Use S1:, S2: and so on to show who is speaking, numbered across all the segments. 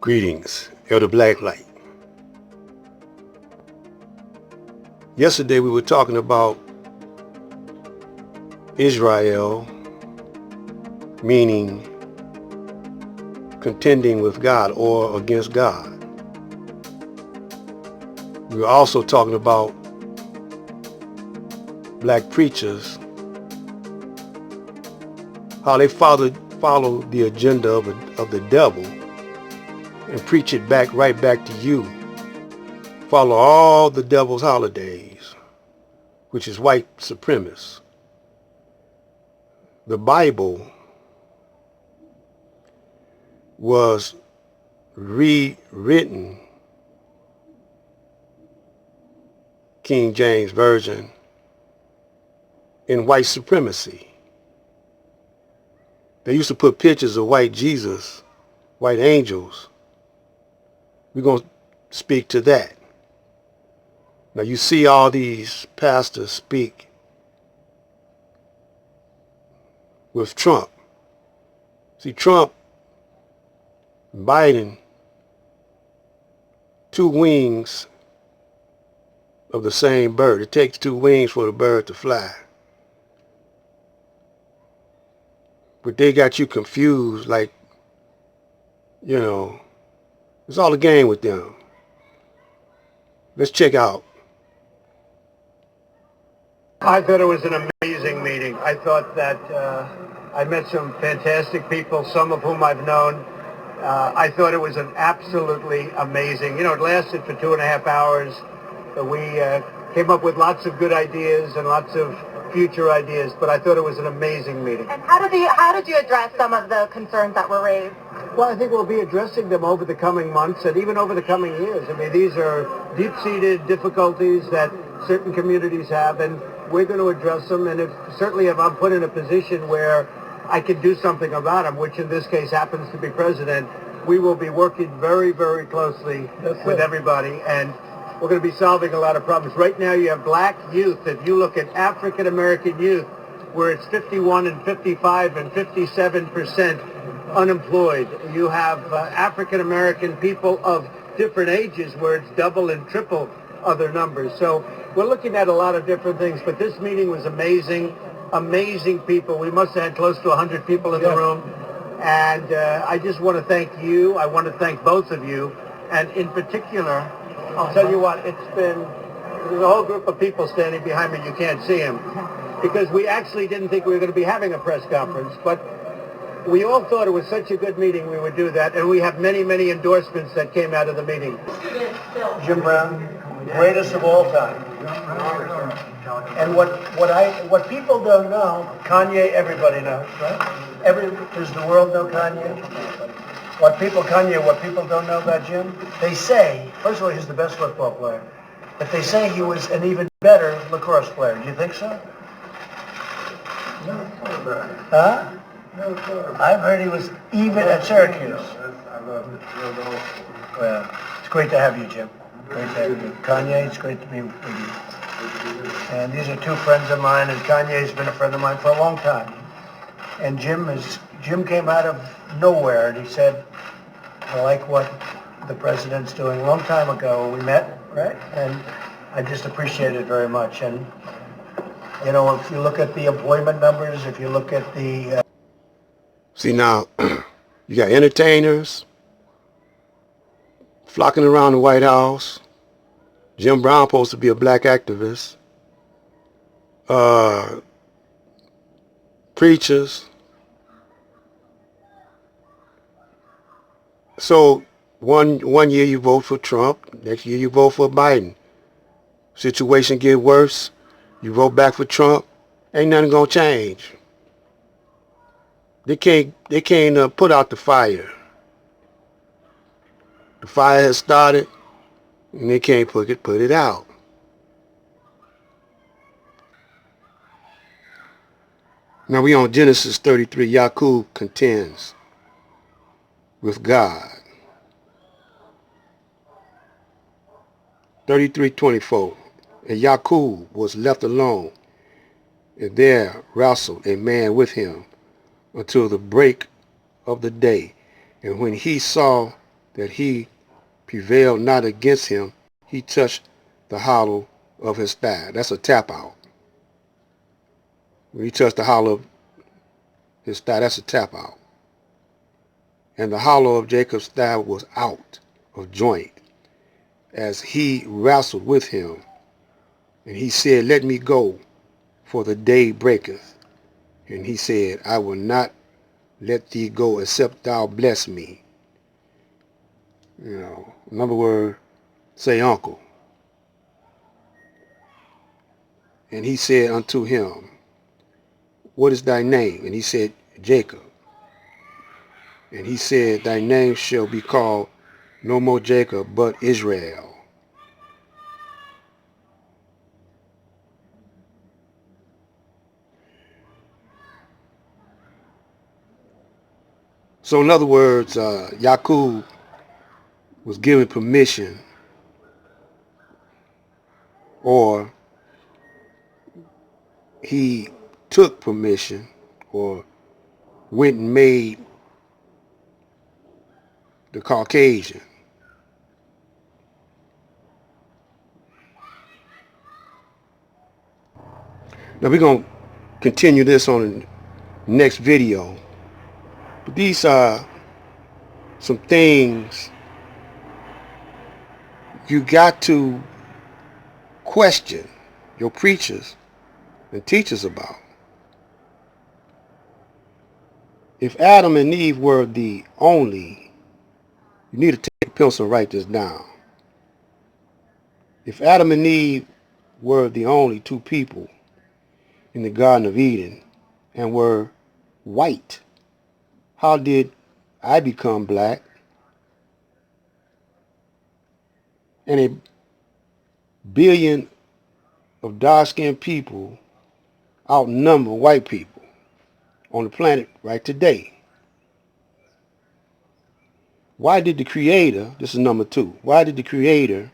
S1: Greetings, Elder Blacklight. Yesterday we were talking about Israel, meaning contending with God or against God. We were also talking about black preachers, how they follow the agenda of the devil and preach it right back to you. Follow all the devil's holidays, which is white supremacists. The Bible was rewritten, King James Version, in white supremacy. They used to put pictures of white Jesus, white angels. We're going to speak to that. Now you see all these pastors speak with Trump. See, Trump, Biden, two wings of the same bird. It takes two wings for the bird to fly. But they got you confused, like, it's all a game with them. Let's check out.
S2: I thought it was an amazing meeting. I thought that I met some fantastic people, some of whom I've known. I thought it was an absolutely amazing, it lasted for 2.5 hours. We came up with lots of good ideas and lots of future ideas, but I thought it was an amazing meeting.
S3: And how did you address some of the concerns that were raised?
S2: Well, I think we'll be addressing them over the coming months and even over the coming years. I mean, these are deep-seated difficulties that certain communities have, and we're going to address them. And certainly if I'm put in a position where I can do something about them, which in this case happens to be president, we will be working very, very closely with everybody, and we're going to be solving a lot of problems. Right now you have black youth. If you look at African American youth, where it's 51 and 55 and 57% unemployed. You have African American people of different ages where it's double and triple other numbers. So we're looking at a lot of different things, but this meeting was amazing. Amazing people. We must have had close to 100 people in the room. And I just want to thank you. I want to thank both of you. And in particular, I'll tell you what, there's a whole group of people standing behind me. You can't see them. Because we actually didn't think we were going to be having a press conference. But we all thought it was such a good meeting we would do that. And we have many, many endorsements that came out of the meeting. Jim Brown, greatest of all time. And what people don't know, Kanye, everybody knows, right? Does the world know Kanye? What people don't know about Jim, they say, first of all, he's the best football player, but they say he was an even better lacrosse player. Do you think so?
S4: No,
S2: Huh?
S4: no,
S2: I've heard he was even at Syracuse.
S4: I love it.
S2: Well, it's great to have you, Jim. Great to have you. Kanye, it's great to be with you. And these are two friends of mine, and Kanye's been a friend of mine for a long time. And Jim came out of nowhere, and he said, I like what the president's doing. A long time ago, we met, right? And I just appreciate it very much. And, if you look at the employment numbers, if you look at the...
S1: See now, you got entertainers flocking around the White House. Jim Brown supposed to be a black activist. Preachers. So one year you vote for Trump, next year you vote for Biden. Situation get worse, you vote back for Trump, ain't nothing gonna change. They can't put out the fire. The fire has started, and they can't put it out. Now we on Genesis 33. Yaqub contends with God. 33:24. And Yaqub was left alone, and there wrestled a man with him until the break of the day. And when he saw that he prevailed not against him, he touched the hollow of his thigh. That's a tap out. When he touched the hollow of his thigh, that's a tap out. And the hollow of Jacob's thigh was out of joint as he wrestled with him. And he said, let me go, for the day breaketh. And he said, I will not let thee go except thou bless me. You know, in other words, say uncle. And he said unto him, what is thy name? And he said, Jacob. And he said, thy name shall be called no more Jacob, but Israel. So in other words, Yaqub was given permission, or he took permission, or went and made the Caucasian. Now we're going to continue this on the next video. But these are some things you got to question your preachers and teachers about. If Adam and Eve were the only, you need to take a pencil and write this down. If Adam and Eve were the only two people in the Garden of Eden and were white, how did I become black? And a billion of dark-skinned people outnumber white people on the planet right today. Why did the Creator, this is number 2, why did the Creator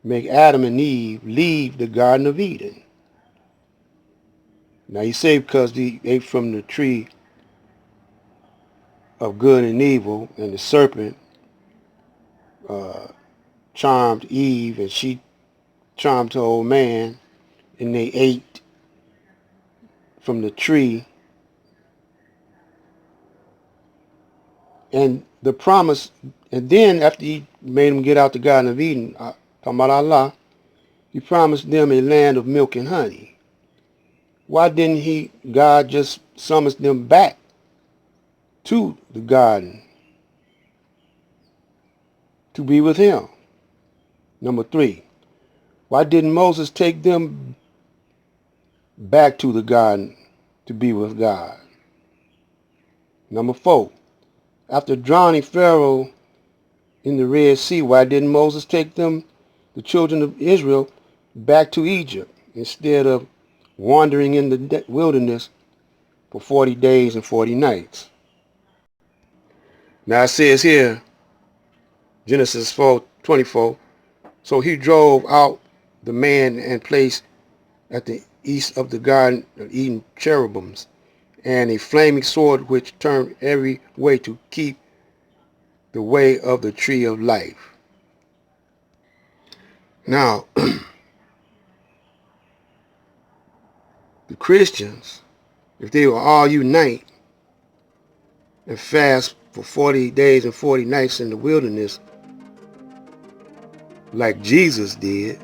S1: make Adam and Eve leave the Garden of Eden? Now you say because they ate from the tree of good and evil, and the serpent charmed Eve, and she charmed her old man, and they ate from the tree. And the promise, and then after he made them get out the Garden of Eden, talking about Allah, he promised them a land of milk and honey. Why didn't God just summons them back to the garden to be with him? Number 3, why didn't Moses take them back to the garden to be with God? Number 4, after drowning Pharaoh in the Red Sea, why didn't Moses take them, the children of Israel, back to Egypt instead of wandering in the wilderness for 40 days and 40 nights? Now it says here, Genesis 4:24, so he drove out the man and placed at the east of the Garden of Eden cherubims and a flaming sword which turned every way to keep the way of the tree of life. Now, the Christians, if they will all unite and fast for 40 days and 40 nights in the wilderness like Jesus did,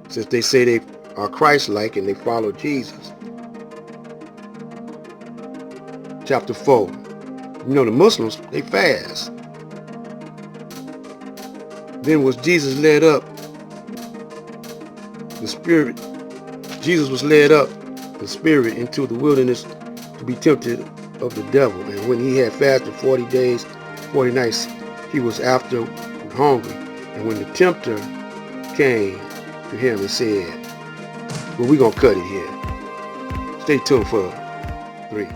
S1: since they say they are Christ-like and they follow Jesus. Chapter 4. You know, the Muslims, they fast. Then was Jesus led up, the Spirit, Jesus was led up, the Spirit, into the wilderness to be tempted of the devil. And when he had fasted 40 days, 40 nights, he was after hungry. And when the tempter came to him and said, well, we're going to cut it here. Stay tuned for 3.